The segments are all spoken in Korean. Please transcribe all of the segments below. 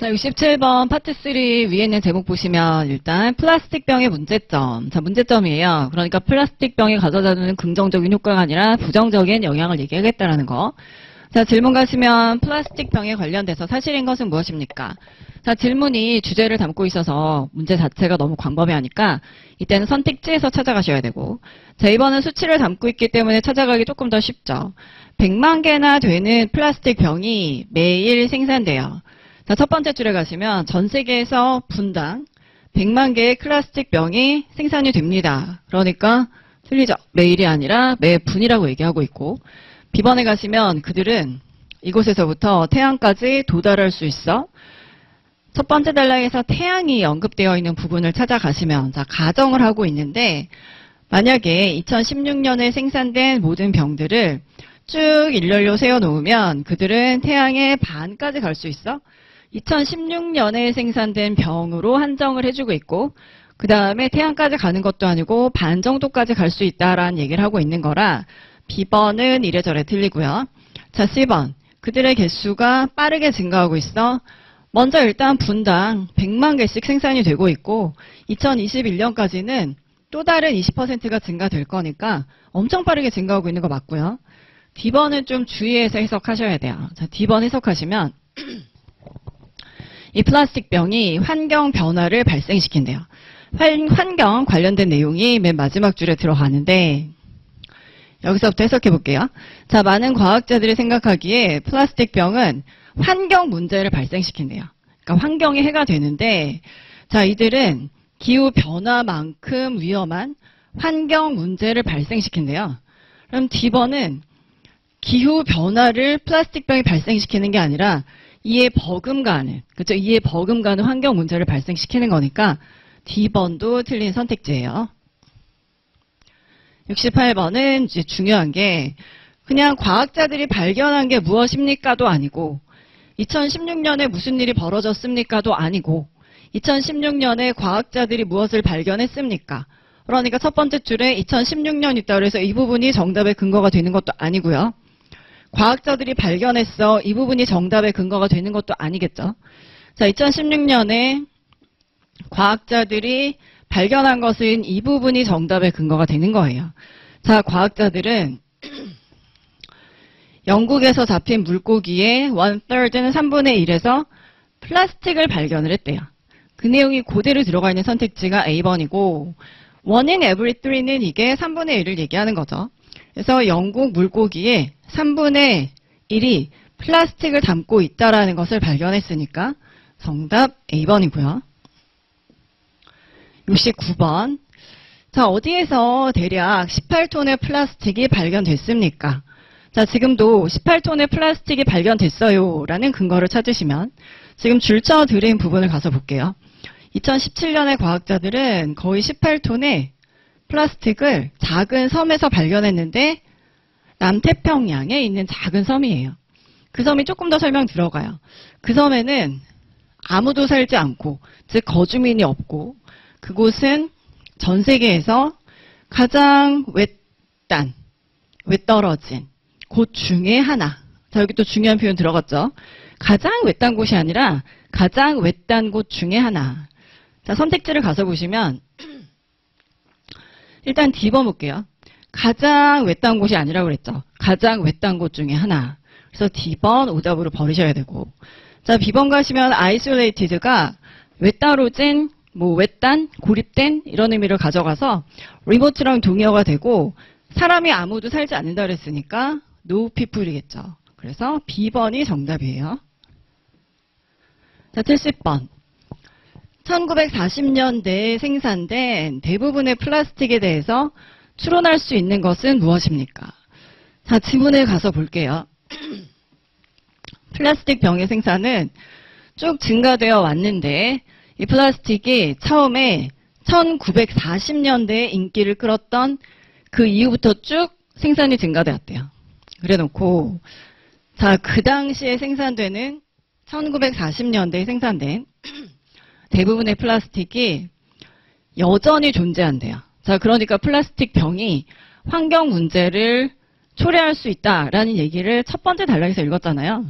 자, 67번 파트 3 위에 있는 제목 보시면 일단 플라스틱 병의 문제점. 자, 문제점이에요. 그러니까 플라스틱 병이 가져다주는 긍정적인 효과가 아니라 부정적인 영향을 얘기하겠다라는 거. 자, 질문 가시면 플라스틱 병에 관련돼서 사실인 것은 무엇입니까? 자, 질문이 주제를 담고 있어서 문제 자체가 너무 광범위하니까 이때는 선택지에서 찾아가셔야 되고, 자, 이번은 수치를 담고 있기 때문에 찾아가기 조금 더 쉽죠. 100만 개나 되는 플라스틱 병이 매일 생산돼요. 자, 첫 번째 줄에 가시면 전 세계에서 분당 100만 개의 플라스틱 병이 생산이 됩니다. 그러니까 틀리죠. 매일이 아니라 매분이라고 얘기하고 있고, B번에 가시면 그들은 이곳에서부터 태양까지 도달할 수 있어. 첫 번째 단락에서 태양이 언급되어 있는 부분을 찾아가시면, 자, 가정을 하고 있는데, 만약에 2016년에 생산된 모든 병들을 쭉 일렬로 세워놓으면 그들은 태양의 반까지 갈 수 있어. 2016년에 생산된 병으로 한정을 해주고 있고, 그 다음에 태양까지 가는 것도 아니고 반 정도까지 갈 수 있다라는 얘기를 하고 있는 거라 B번은 이래저래 틀리고요. 자, C번. 그들의 개수가 빠르게 증가하고 있어. 먼저 일단 분당 100만 개씩 생산이 되고 있고 2021년까지는 또 다른 20%가 증가될 거니까 엄청 빠르게 증가하고 있는 거 맞고요. D번은 좀 주의해서 해석하셔야 돼요. 자, D번 해석하시면 이 플라스틱 병이 환경 변화를 발생시킨대요. 환경 관련된 내용이 맨 마지막 줄에 들어가는데 여기서부터 해석해 볼게요. 자, 많은 과학자들이 생각하기에 플라스틱 병은 환경 문제를 발생시킨대요. 그러니까 환경에 해가 되는데, 자, 이들은 기후 변화만큼 위험한 환경 문제를 발생시킨대요. 그럼 D번은 기후 변화를 플라스틱 병이 발생시키는 게 아니라 이에 버금가는, 그렇죠? 이에 버금가는 환경 문제를 발생시키는 거니까 D번도 틀린 선택지예요. 68번은 이제 중요한 게 그냥 과학자들이 발견한 게 무엇입니까도 아니고 2016년에 무슨 일이 벌어졌습니까도 아니고 2016년에 과학자들이 무엇을 발견했습니까? 그러니까 첫 번째 줄에 2016년 있다 그래서 이 부분이 정답의 근거가 되는 것도 아니고요. 과학자들이 발견했어. 이 부분이 정답의 근거가 되는 것도 아니겠죠. 자, 2016년에 과학자들이 발견한 것은 이 부분이 정답의 근거가 되는 거예요. 자, 과학자들은 영국에서 잡힌 물고기의 1/3는 3분의 1에서 플라스틱을 발견을 했대요. 그 내용이 그대로 들어가 있는 선택지가 A번이고 1 in every 3는 이게 3분의 1을 얘기하는 거죠. 그래서 영국 물고기의 3분의 1이 플라스틱을 담고 있다라는 것을 발견했으니까 정답 A번이고요. 69번. 자, 어디에서 대략 18톤의 플라스틱이 발견됐습니까? 자, 지금도 18톤의 플라스틱이 발견됐어요 라는 근거를 찾으시면 지금 줄쳐드린 부분을 가서 볼게요. 2017년에 과학자들은 거의 18톤의 플라스틱을 작은 섬에서 발견했는데 남태평양에 있는 작은 섬이에요. 그 섬이 조금 더 설명 들어가요. 그 섬에는 아무도 살지 않고, 즉 거주민이 없고, 그곳은 전 세계에서 가장 외떨어진 곳 중에 하나. 자, 여기 또 중요한 표현 들어갔죠. 가장 외딴 곳이 아니라 가장 외딴 곳 중에 하나. 자, 선택지를 가서 보시면 일단 D번 볼게요. 가장 외딴 곳이 아니라고 그랬죠. 가장 외딴 곳 중에 하나. 그래서 D번 오답으로 버리셔야 되고. 자, B번 가시면 isolated가 외따로진, 외딴, 고립된 이런 의미를 가져가서 remote랑 동의어가 되고 사람이 아무도 살지 않는다 그랬으니까 no people이겠죠. 그래서 B번이 정답이에요. 자, 70번. 1940년대에 생산된 대부분의 플라스틱에 대해서 추론할 수 있는 것은 무엇입니까? 자, 지문을 가서 볼게요. 플라스틱 병의 생산은 쭉 증가되어 왔는데 이 플라스틱이 처음에 1940년대에 인기를 끌었던 그 이후부터 쭉 생산이 증가되었대요. 그래 놓고, 자, 그 당시에 생산되는 1940년대에 생산된 대부분의 플라스틱이 여전히 존재한대요. 자, 그러니까 플라스틱 병이 환경 문제를 초래할 수 있다라는 얘기를 첫 번째 단락에서 읽었잖아요.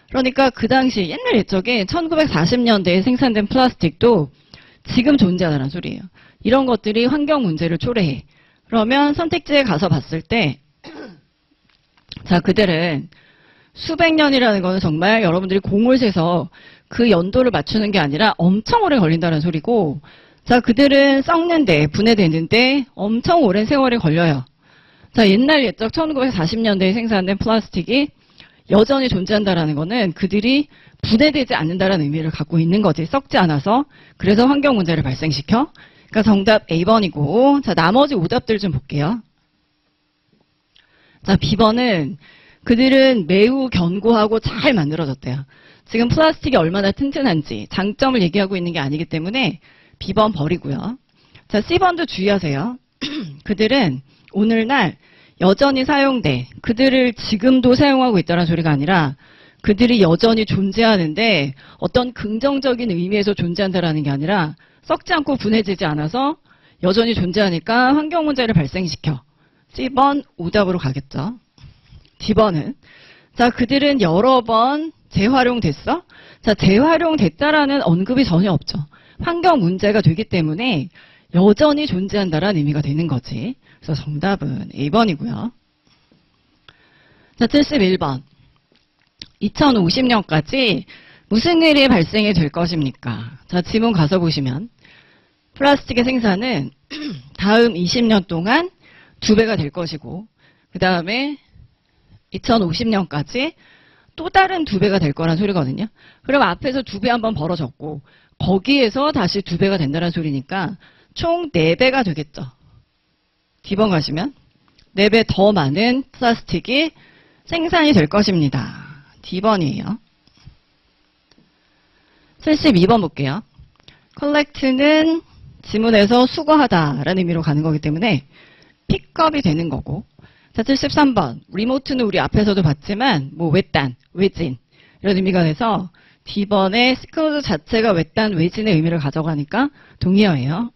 그러니까 그 당시 옛날 옛적에 1940년대에 생산된 플라스틱도 지금 존재하는 소리예요. 이런 것들이 환경 문제를 초래해. 그러면 선택지에 가서 봤을 때 자, 그들은 수백 년이라는 거는 정말 여러분들이 공을 세서 그 연도를 맞추는 게 아니라 엄청 오래 걸린다는 소리고, 자, 그들은 썩는데, 분해되는데 엄청 오랜 세월이 걸려요. 자, 옛날 옛적 1940년대에 생산된 플라스틱이 여전히 존재한다라는 거는 그들이 분해되지 않는다라는 의미를 갖고 있는 거지. 썩지 않아서. 그래서 환경 문제를 발생시켜. 그러니까 정답 A번이고, 자, 나머지 오답들 좀 볼게요. 자, B번은 그들은 매우 견고하고 잘 만들어졌대요. 지금 플라스틱이 얼마나 튼튼한지 장점을 얘기하고 있는 게 아니기 때문에 B번 버리고요. 자, C번도 주의하세요. 그들은 오늘날 여전히 사용돼. 그들을 지금도 사용하고 있다는 소리가 아니라 그들이 여전히 존재하는데 어떤 긍정적인 의미에서 존재한다라는 게 아니라 썩지 않고 분해지지 않아서 여전히 존재하니까 환경 문제를 발생시켜. C번 오답으로 가겠죠. D번은 자, 그들은 여러 번 재활용됐어? 자, 재활용됐다라는 언급이 전혀 없죠. 환경 문제가 되기 때문에 여전히 존재한다라는 의미가 되는 거지. 그래서 정답은 A번이고요. 자, 71번. 2050년까지 무슨 일이 발생이 될 것입니까? 자, 지문 가서 보시면 플라스틱의 생산은 다음 20년 동안 2배가 될 것이고, 그 다음에 2050년까지 또 다른 2배가 될 거란 소리거든요. 그럼 앞에서 2배 한번 벌어졌고 거기에서 다시 2배가 된다는 소리니까 총 4배가 되겠죠. D번 가시면 4배 더 많은 플라스틱이 생산이 될 것입니다. D번이에요. 72번 볼게요. collect는 지문에서 수거하다라는 의미로 가는 거기 때문에 픽업이 되는 거고, 자, 73번. 리모트는 우리 앞에서도 봤지만, 뭐, 외딴, 외진. 이런 의미가 돼서, D번의 시크로즈 자체가 외딴, 외진의 의미를 가져가니까 동의어예요.